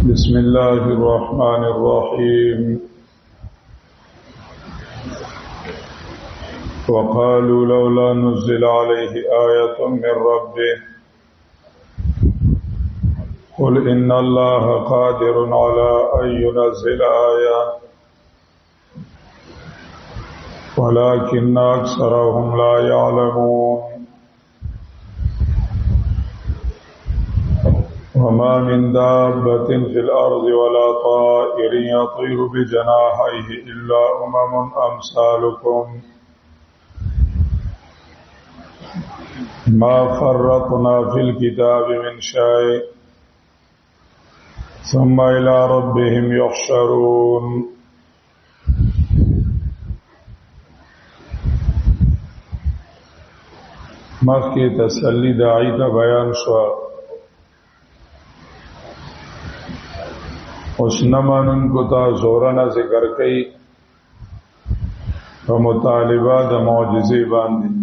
بسم الله الرحمن الرحيم وقالوا لولا نزل عليه آية من ربه قل إن الله قادر على أن ينزل آية ولكن أكثرهم لا يعلمون وما من دابة في الأرض ولا طائر يطير بجناحيه إلا أمثالكم ما فرطنا في الكتاب من شيء ثم إلى ربهم يحشرون. مخی تسلی داعی تا بیان شوا اس نمانن کو تا زورنا ذکر کئی و مطالبہ دا معجزی باندی.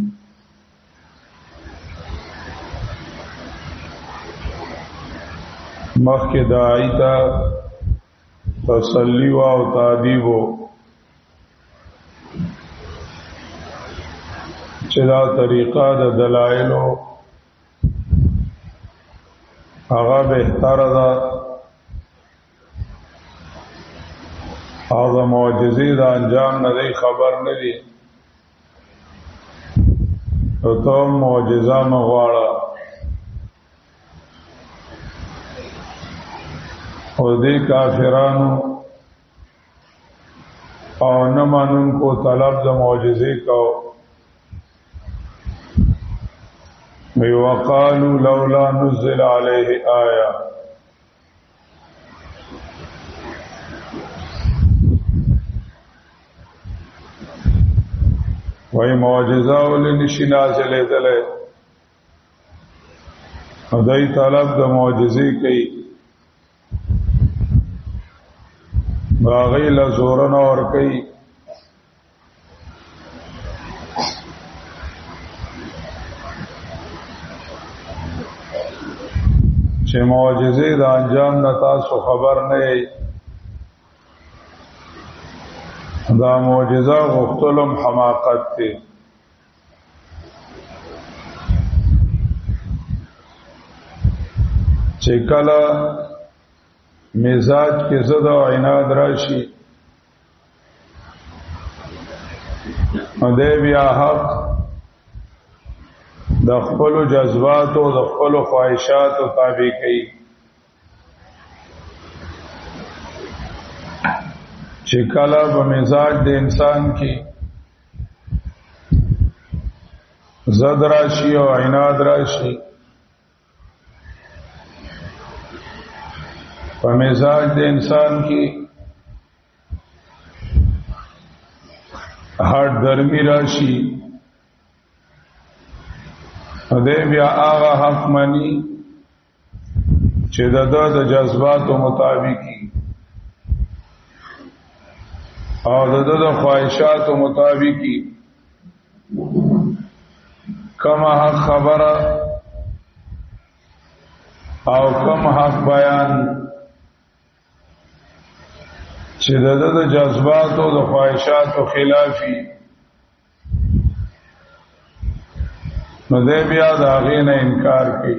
مخ کے داعی تا تسلی و تعدیبو چدا طریقہ دا دلائلو آغا بہتر دا آغا معجزی دا انجام ندی خبر ندی تو معجزہ مغوارا اور دی کافرانو او نمانن کو طلب دا معجزی کو وقالوا لولا نزل عليه آية وہی معجزہ ولی نشی نازلے دلے ادائی طلب دا معجزی کئی باغی لزورن اور کئی چه معجزه دا انجام نتاسو خبر نئی دا معجزه غفتلم حماقت تی. چه کلا مزاج کے زد و عناد راشی دے بیا حق د خپل جذبات او د خپل خواهشات او تابع کړي چې کله په مزاج د انسان کې زد راشي او عناد راشي په مزاج د انسان کې هر درمی راشي دے بیا آغا حق منی چه دا دا جذبات و مطابقی او دا خواہشات و مطابقی کم حق خبر او کم حق بیان چه دا جذبات و خواہشات و خلافی نو دے بیا دا غین انکار کی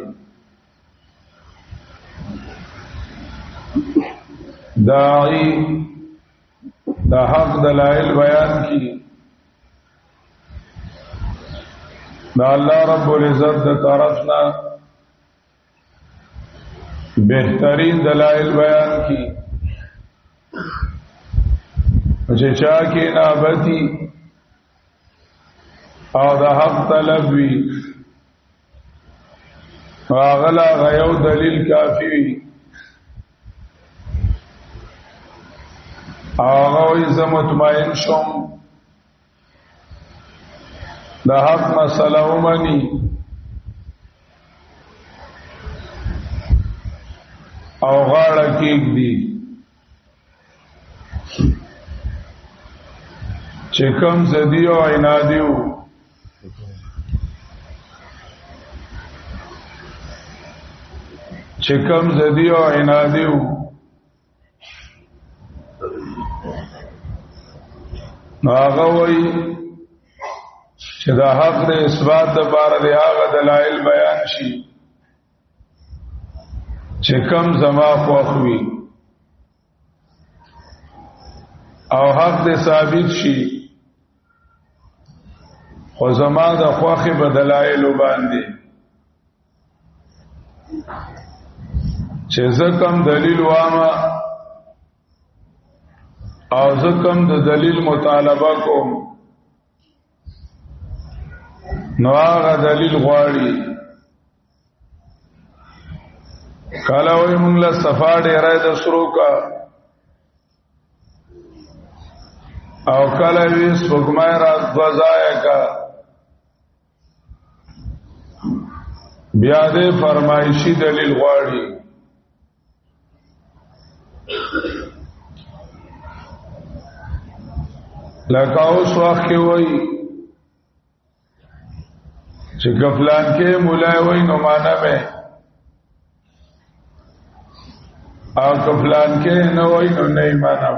داعی دا حق دلائل بیان کی دا اللہ رب العزت دا طرفنا بہترین دلائل بیان کی مجھے چاہ کی نابتی او دا حق طلب وی واغلا غیو دلیل کافی وی آغاوی مطمئن شم دا حق مسئلہ امنی او غاڑا کیک دی چکم زدیو عنادیو چکم زدی او عنادیو نو هغه وایي چې دا حق د اثبات لپاره د هغه دلایل بیان شي چې کم زما خوښ وي او حق دې ثابت شي خو زما د خوښې په دلایلو باندې چې زه کم دلیل واما او زه کم د دلیل مطالبه کوم نو هغه دلیل غواړي کله وای مونږ له صفا ډیره د سرو کا او کله وی سپګمای را غزایا کا بیا دې فرمایشي دلیل غواړي لکه اوس وخت کې وای چې غفلان کې مولای وای نو معنا به او غفلان کې نه وای نو نه معنا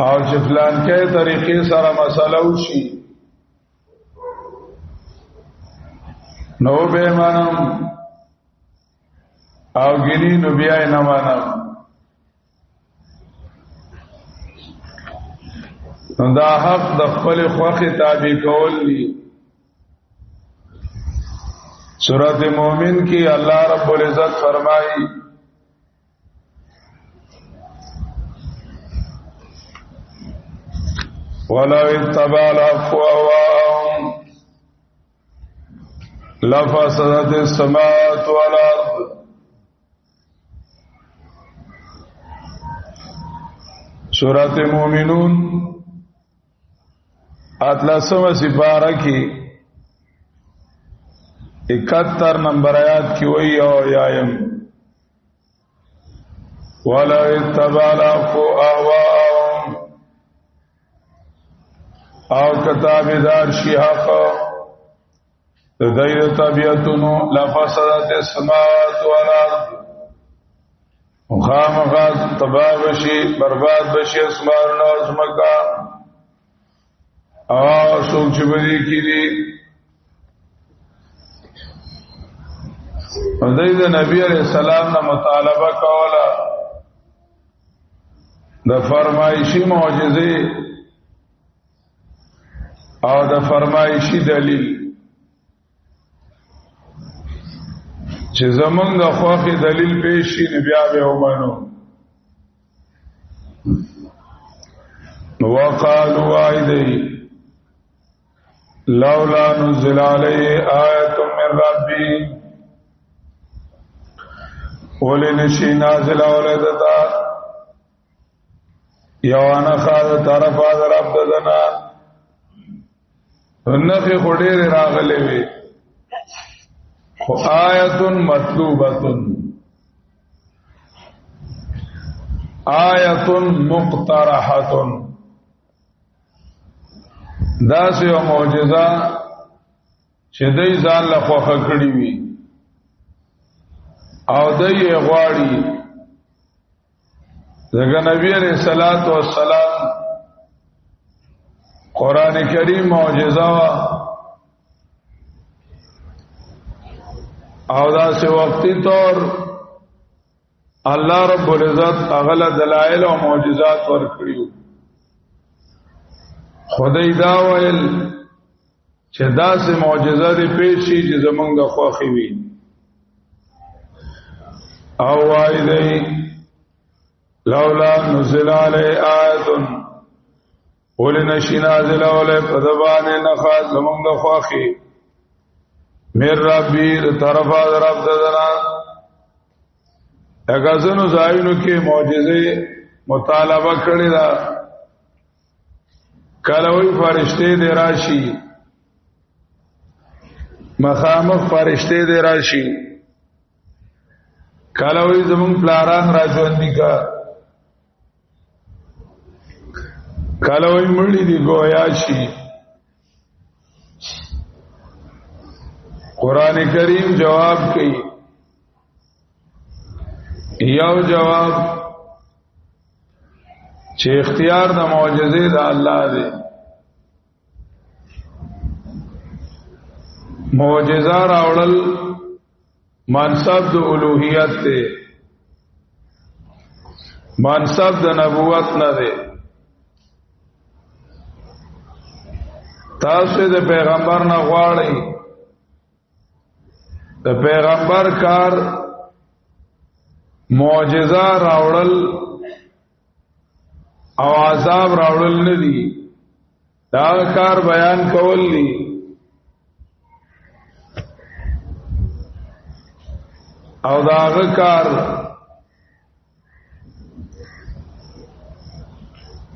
او چې فلان کې طریقې سره مسله وشي نو به مانم او ګینی نو بیا نه مانم نو دا حق د خپل خوخه تابع کول دي سورۃ مومن کی الله رب العزت فرمایي ولو اتبع العفو أهواءهم لفسدت السماوات والأرض سورۃ مومنون اتلسم سپارہ کی 71 نمبر آیات کی وئی او یایم ولو اتبع العفو أهواءهم او کتابدار شي حق د دې طبيعتونو لفسدت السماوات والارض مخامخا تباہ بشي برباد بشي اسمانونه او زمکا او سوچ بدی کی دي د نبی عليه السلام نه مطالبه کوله د فرمایشي معجزه او د فرمایشي دلیل چې زمونږ خوخي دلیل پیش شي بیا به ومنو وقالوا ايدي لولا نزل عليه آية من ربي ولنشي نازل اولدتا یوانا خاد طرفا در رب دنا نفی خودیر راغلی وی خو آیت مطلوبت آیت مقترحت دا سیو معجزه چې دای ځان له خوخه کړی وی او دای غواړي دغه نبی علیہ الصلوۃ والسلام قرآن کریم معجزه او دا سے وقتی طور الله رب العزت اغلا دلائل او معجزات ورکړیو خدای دا ویل چې دا سے معجزه دې پیش شي چې زمونږ خوخي وي او وای دی لولا نزل علی آیه ولنشی نازل اولی پدبان نخواست زمونگ خواخی میر ربی طرفا در رب ددنا اگازنو زائنو کی معجزه مطالبه کردی دا کلوی فرشتے دی راشی مخامخ فرشتے دی راشی کلوی زمونگ پلاران راجوندی کا کلوی مړی دی گویا شي قرآن کریم جواب کوي یو جواب چې اختیار د معجزې د الله دی. معجزه راوړل منصب د الوهیت دی، منصب د نبوت نه دی. تاسو د پیغمبر نه غواړئ، د پیغمبر کار معجزه راوړل او عذاب راوړل نه دي، دا کار بیان کول دي. او داغه کار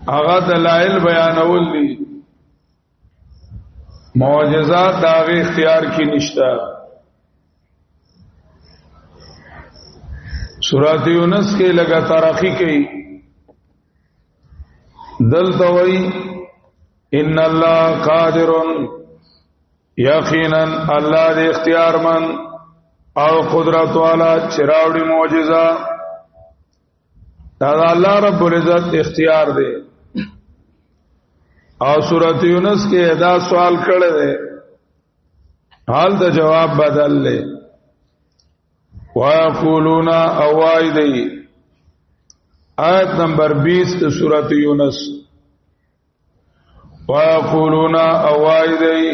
هغه دلائل بیانول دي. معجزات داغه اختیار کی نشتا. سورۃ یونس کې لگا ترقی کی دلته وی ان الله قادر، یقینا الله دې اختیار من او قدرت والا چراوڑی معجزہ. دا الله رب العزت اختیار دے. او سورۃ یونس کې ادا سوال کړه دے، حال دا جواب بدل لے. وَيَقُولُونَ اوائدی آیت نمبر 20 دا سورۃ یونس. وَيَقُولُونَ اوائدی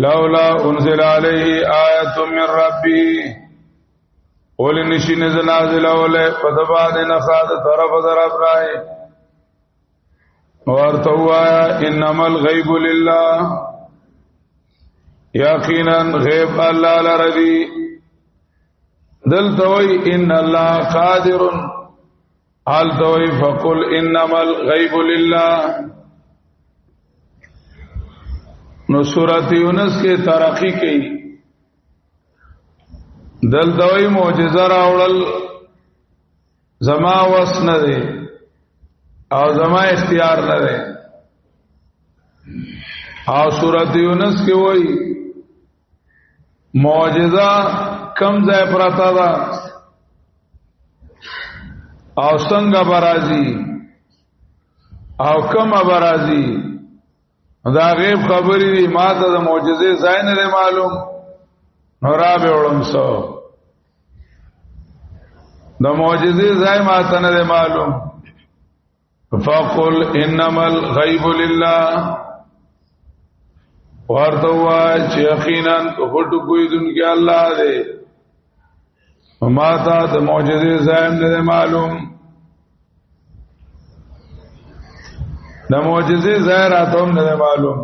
لولا انزل علیه آیت من ربی، اولی نشی نزل نازل اولی پدباد نخاد طرف در ابرائی. وارتو آیا انما الغیب للہ، یقینا غیب اللہ لردی. دلتوی ان اللہ قادر، حالتوی فقل انما الغیب للہ. نو سورۃ یونس کې ترقی کی دلتوی معجزه راوړل زما وس نه دی او زما اختیار نه دی. او سورۃ یونس کې وایي معجزه کم ځای پراته ده او څنګه برازي او کم برازي. دا غیب خبرې دي، ما ته د معجزې ځای نه معلوم، نو را به وړم سو. د معجزې ځای ما ته نه معلوم. فقل انما الغیب لله، ورته وای چې یقینا هټو کویدونکي الله دی، ما ته د معجزې ځای نه معلوم. د معجزې ظاهر اتم نه معلوم.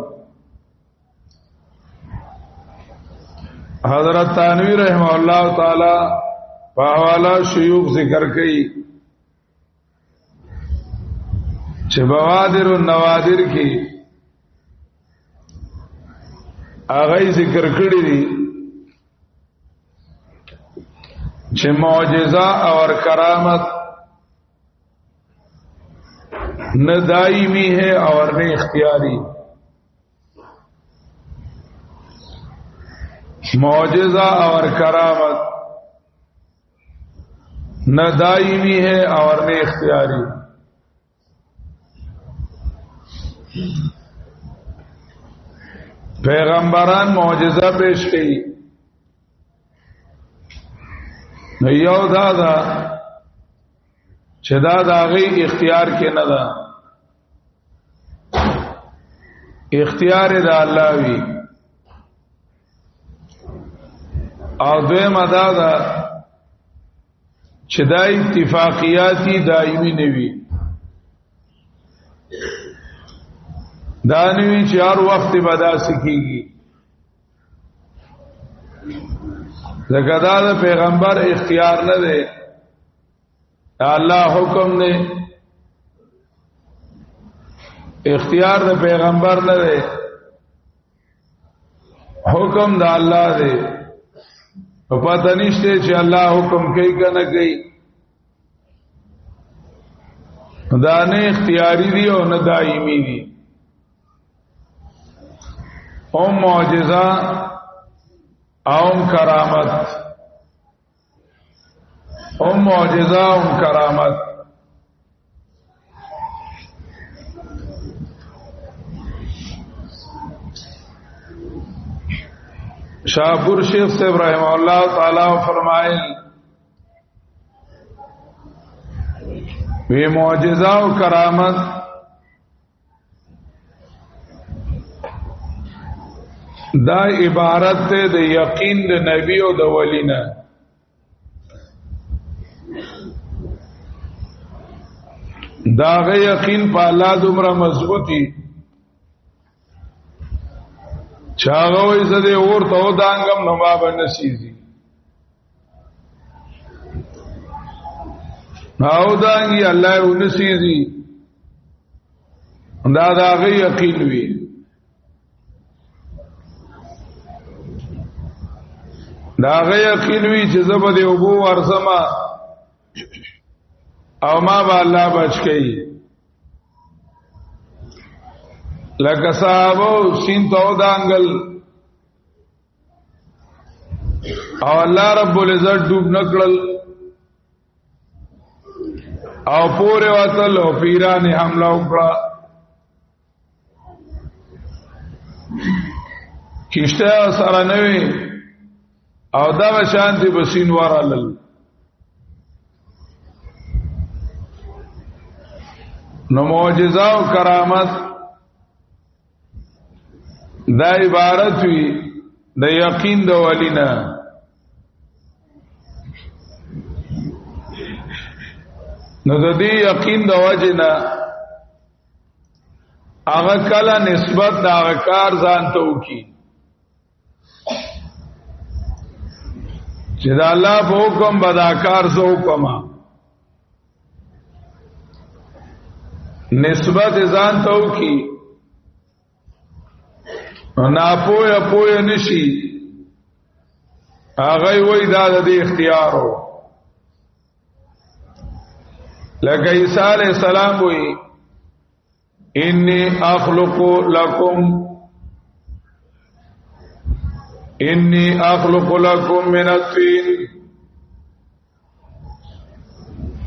حضرت تانوی رحمه الله تعالی په حواله شيوخ ذکر کوي چې بوادر النوادر کې هغه ذکر کړی دي چې معجزه او کرامت نہ دائمی ہے اور نہ اختیاری. معجزہ اور کرامت نہ دائمی ہے اور نہ اختیاری. پیغمبران معجزہ پیش کی نو یو دادا چې دا د هغې اختیار کې نه ده، اختیار د الله وی. او دویمه دا ده چې دا اتفاقیاتی دایمی نه وي، دا نه وي چې هر وخت به داسې کېږي. ځکه دا د پیغمبر اختیار نه دی، الله حکم دے. اختیار د پیغمبر نه دے، حکم د الله دے. په پته نشته چې الله حکم کوي کنه کوي. دا نه اختیاری دی او نه دایمی دی. او معجزه او کرامت هم معجزه هم کرامت. شاہپور شیخ سے ابراہیم اللہ تعالی فرمائے وی معجزہ و کرامت دا عبارت تے د یقین د نبی او د ولینا. دا غ یقین په الله دومره مضبوطی چاغوی زده اور ته دانګم نو ما بنسیږي او دانګي الله ونسیږي دا غ یقین وی. دا غ یقین وی چې زبده ابو ورسما او ما با الله بچ کئ لکه صحابو سین تو دانګل او الله رب العزت ډوب نکړل او پورې وتل او پیران حمله وکړه کیشته سره نوې او دا شانتی بسین ورالل. نو معجزه او کرامت دا عبارت وی د یقین د ولینا. نو د دې یقین د وجنا هغه کله نسبت د هغه کار ځان ته وکي چې دا الله په حکم بداکار زو کما نسبت ځان ته وکي نا پویا پویا نشي هغه وای دا د اختیارو. لکه عیسی علیہ السلام وی انی اخلق لکم من الطین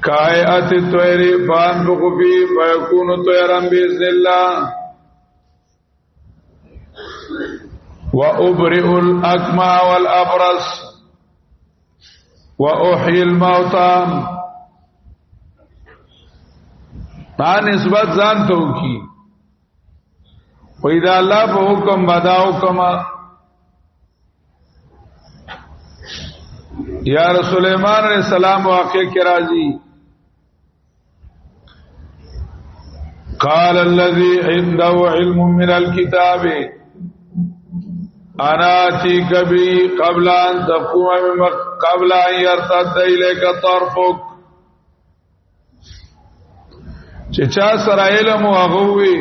کائعت الطیر فانفخ فیہ فیکون طیرا باذن اللہ وَأُبْرِئُ الْأَكْمَى وَالْأَبْرَصَ وَأُحْيِي الْمَوْتَى. دا نسبت ځان ته وکي وې دا الله په حکم بداو کما. یا سليمان علیہ السلام واقع کې راځي قال الذي عنده علم من الكتاب انا اتيك به قبل ان تقوم قبل ان يرتد اليك طرفك. چې چا سره علم او غوي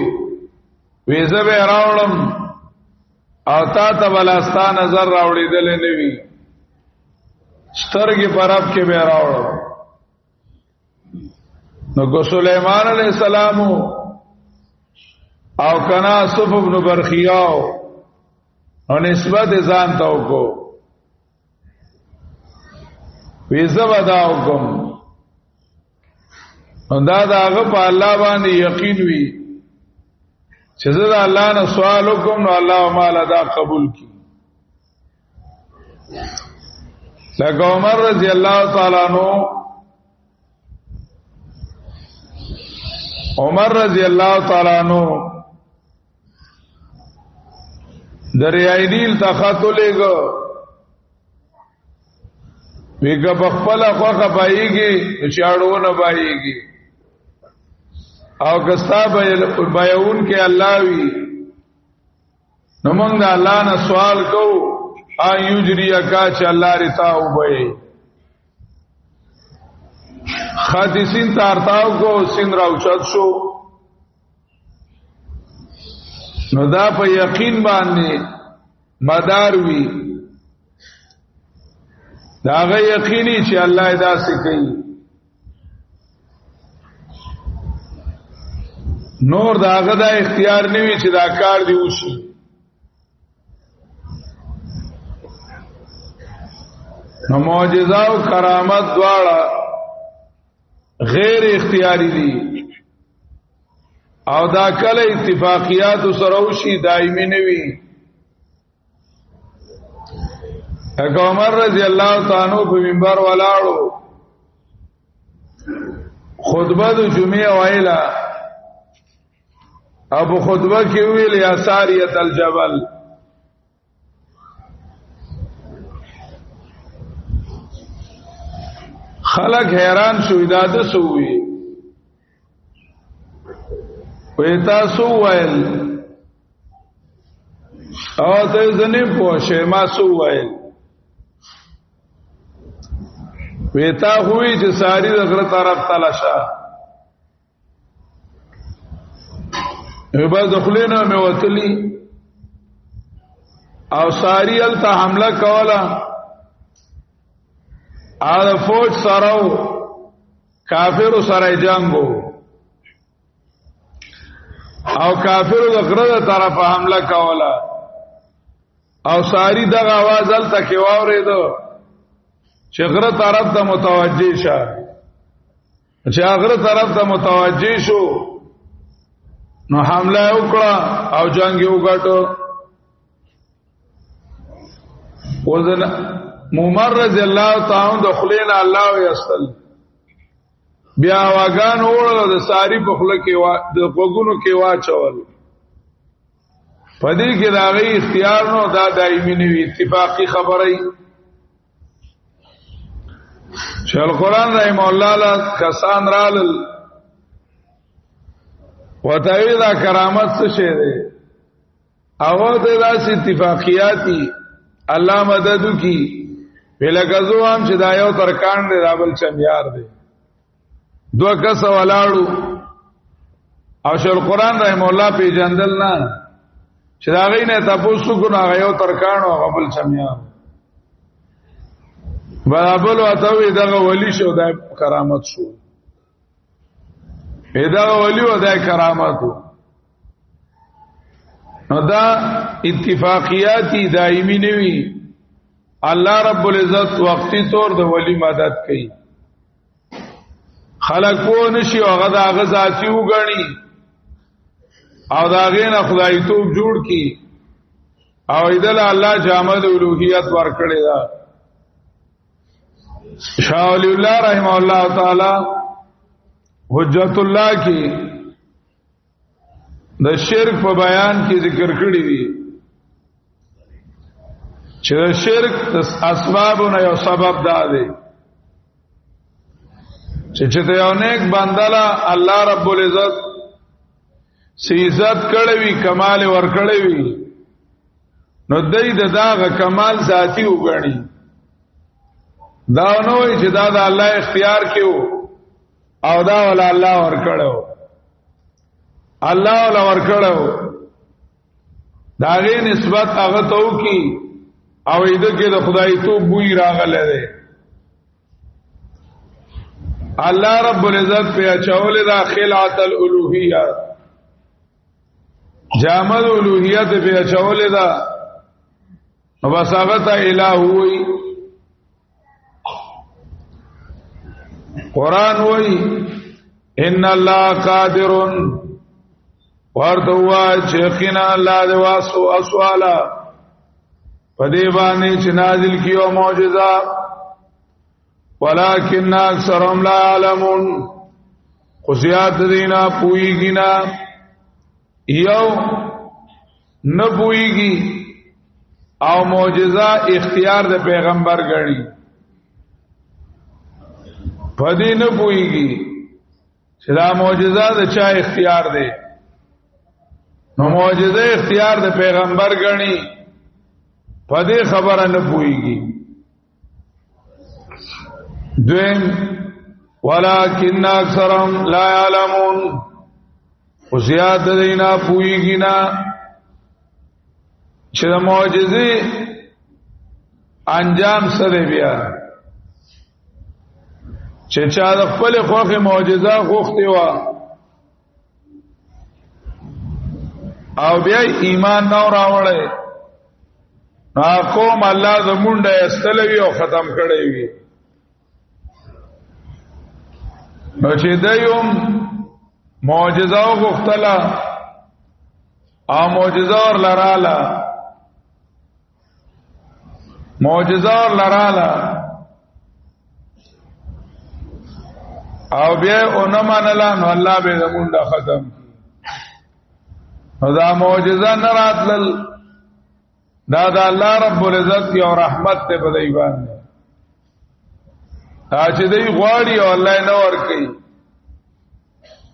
ویزه به راوړم او تا ته بلاستا نظر راوړې دل نه وی سترګې پراب کې به راوړم. نو کو سليمان عليه السلام او کنا صف ابن برخیاو او نسبت ځان ته وکړو ویزه ودا وکم دا هغه په الله باندې یقین وی چې زه د الله نه سوال وکم نو الله مال ادا قبول کی. لکه عمر رضی الله تعالی عنہ دریای نیل ته خط لګو ویګه بخپل خوخه پایږي چاړونه پایږي او کستا بیاون کې الله وی نو موږ د الله نه سوال کو ایو جریه کا چې الله رتا وبې حدیثین تارتاو کو سین راوچت شو نو دا په یقین باندې مدار وی دا غي یقیني چې الله ادا سي کوي نور دا غدا اختیار نیوي چې دا کار دی وشي نو معجزه او کرامت دواړه غیر اختیاری دي او دا کله اتفاقیات سره وشي دایمي نه وي. عمر رضی الله تعالی عنہ په منبر ولاړو خطبه د جمعې ویلا ابو خطبه کې ویل یا ساریه الجبل خلق حیران شو داده سووي ویتا سو ویل او ته زنیم پوښه ما سو ویل ویتا ہوئی چې ساری د غره طرف تلاشا یبا دخلینو مې وتلی او ساری الته حمله کوله او فوج سره کافر سره جنگو او کافر د غره طرف حمله کوله او ساری دغه आवाज الته کې واورېدو چې غره طرف ته متوجه شه چې غره طرف ته متوجه شو نو حمله وکړه او جنگ یې وګټو. وزن عمر رضی الله تعالی د خلینا الله یستل بیا واغان وړل د ساری په خله کې د وګونو کې واچول پدې کې دا غي اختیار نو دا دایمي نه وي اتفاقی خبره شیخ القرآن رحم الله له کسان رال وتاوی دا کرامت څه شه ده او ته داس اتفاقیاتی الله مددو کی بلګزو هم چې دا یو ترکان دی رابل چمیار دی دو کس ولاړو او شیخ القرآن رحم الله په جندل نه چې دا غینه تاسو کو نه یو ترکان او قبل چمیار برابر وتاوی دغه ولی شو د کرامت شو دغه ولی و د کرامتو نو دا اتفاقیاتی دایمی نوی الله رب العزت وقتی طور د ولی مدد کوي خلقو نشي هغه د هغه ذاتی وګڼي او دا غینه خدای توب جوړ کی او ایدل الله جامد الوهیت ورکړي دا شاہ ولی اللہ رحمہ اللہ تعالی حجت اللہ کی د شرک په بیان کې ذکر کړی دی چې د شرک د اسبابونو یو سبب دا دی چې ته یو نیک بندلا الله رب العزت سی عزت کړی وی کمال ور کړی وی نو دای د داغه کمال ذاتی وګڼي دا نوې چې دا د الله اختیار کېو او دا ول الله ور کړو الله ول ور کړو دا غي نسبت هغه ته وکي او اېده کې د خدای تو بوئی راغله ده الله رب العزت په اچول دا خلعت الالوهیه جامد الوهیت په اچول دا وبساغت الہ ہوئی قرآن وی ان اللہ قادر ورتوا چیقینا اللہ دواسو اسوالا پدیبانی چی نازل کیو معجزہ ولیکن اکثرهم لا علمون خصیات دینا پوئیگینا یو نپوئیگی او معجزہ اختیار دے پیغمبر گڑی پدې نه پويږي چې دا معجزه د چا اختیار دی نو معجزه اختیار د پیغمبر غني پدې خبره نه پويږي. دویم ولکن اکثرهم لا يعلمون خصيات دینا پويږي نه چې د معجزه انجام سره بیا چې چا د خپل خوخه معجزه غوښتي وا او بیا ایمان نو راوړی نو قوم الله زمونډه استلوي او ختم کړی وي نو چې دایوم معجزه غختلا او معجزه ور لراله معجزه ور لراله او بیا اونم منلا نو الله به زمونږه ختم نو دا معجزه نه راتل دا د الله رب العزت یو رحمت ته په دی باندې چې دی غواړي او الله نه ور کوي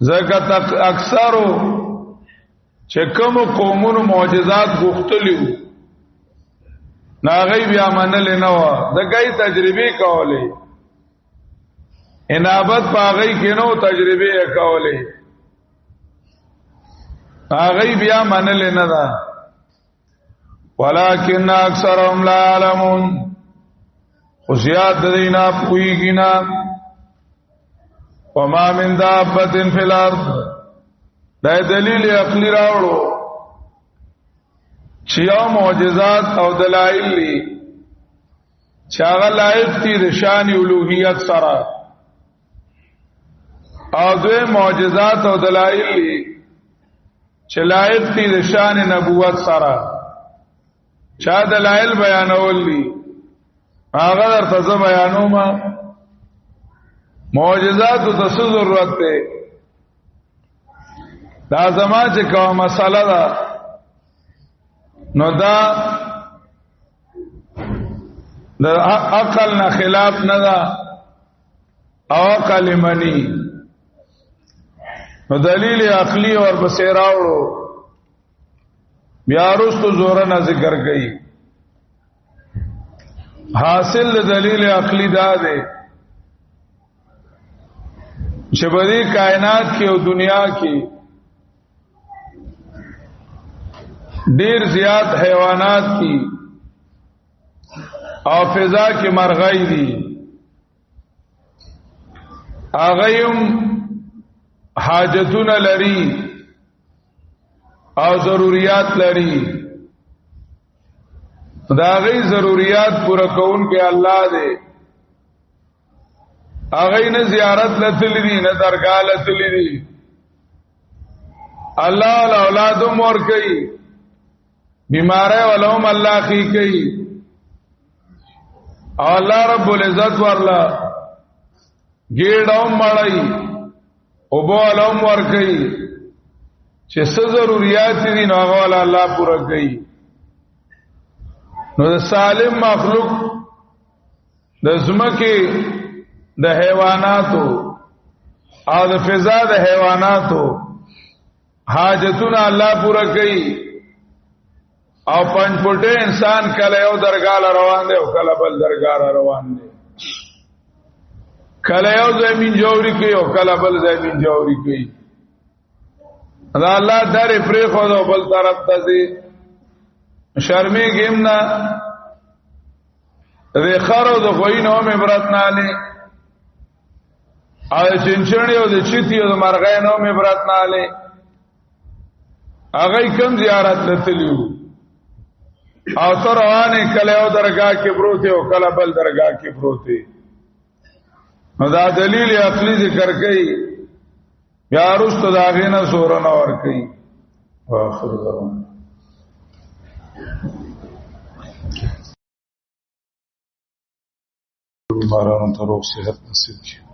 زکات اکثرو چې کوم قومونو معجزات غوښتلیو ناغي بیا منل نه و دغه تجربه کولې انابت پاغی کینو تجربه کولې هغه بیا منل نه ده ولکن اکثرهم لا علمون خشیات دینا پویگینا وما من دابت فی الارض دا دلیل عقلی راوړو چیو معجزات او دلائل لی چاغه لایق تی د شان الوهیت سره او دوی معجزات او دلائل لی چې لایق تی د شان نبوت سره چا دلائل بیانول لی هغه درته بیانوم معجزات د څه ضرورت ده دا زما چې کومه مساله ده نو دا د عقل نه خلاف نه ده او عقل منی نو دلیل عقلی اور بصیراوړو بیا وروسته زور نه ذکر کړي حاصل دلیل عقلی دا ده چې بری کائنات کې او دنیا کې ډیر زیات حیوانات کی او فضا کې مرغۍ دي اغیم حاجتون لري او ضروريات لري دا غي ضروريات پورا کون کې الله دې اغه نه زیارت لتلی دي نه درگاه لتلی دي الله اولاد مور کوي بیماره ولهم الله خي کوي او الله رب العزت ورلا ګډوم مړای او بولهم ور کوي چې څه ضرورت دي نو هغه الله پورا کوي نو سالم مخلوق د زمکه د حیواناتو او د فضا د حیواناتو حاجتونه الله پورا کوي او پنځ پټه انسان کله یو درگاه روان دی او کله بل درگاه روان دی کله یو زمين جوړی کوي او کله بل زمين جوړی کوي دا الله درې پرې خو د بل طرف ته دي شرمې ګمنا د خارو د خوینو مې برات نه علي او چنچنی او د چیتی او د مرغې نو مې برات نه علي هغه کم زیارت لتلیو او تر روانه کله او درگاه کې پروت او کله بل درگاه کې پروت نو دا دلیل عقلی ذکر کوي یا رست دا غینا سورن اور کوي واخر زمان بیمارانو ته روغ صحت نصیب کړي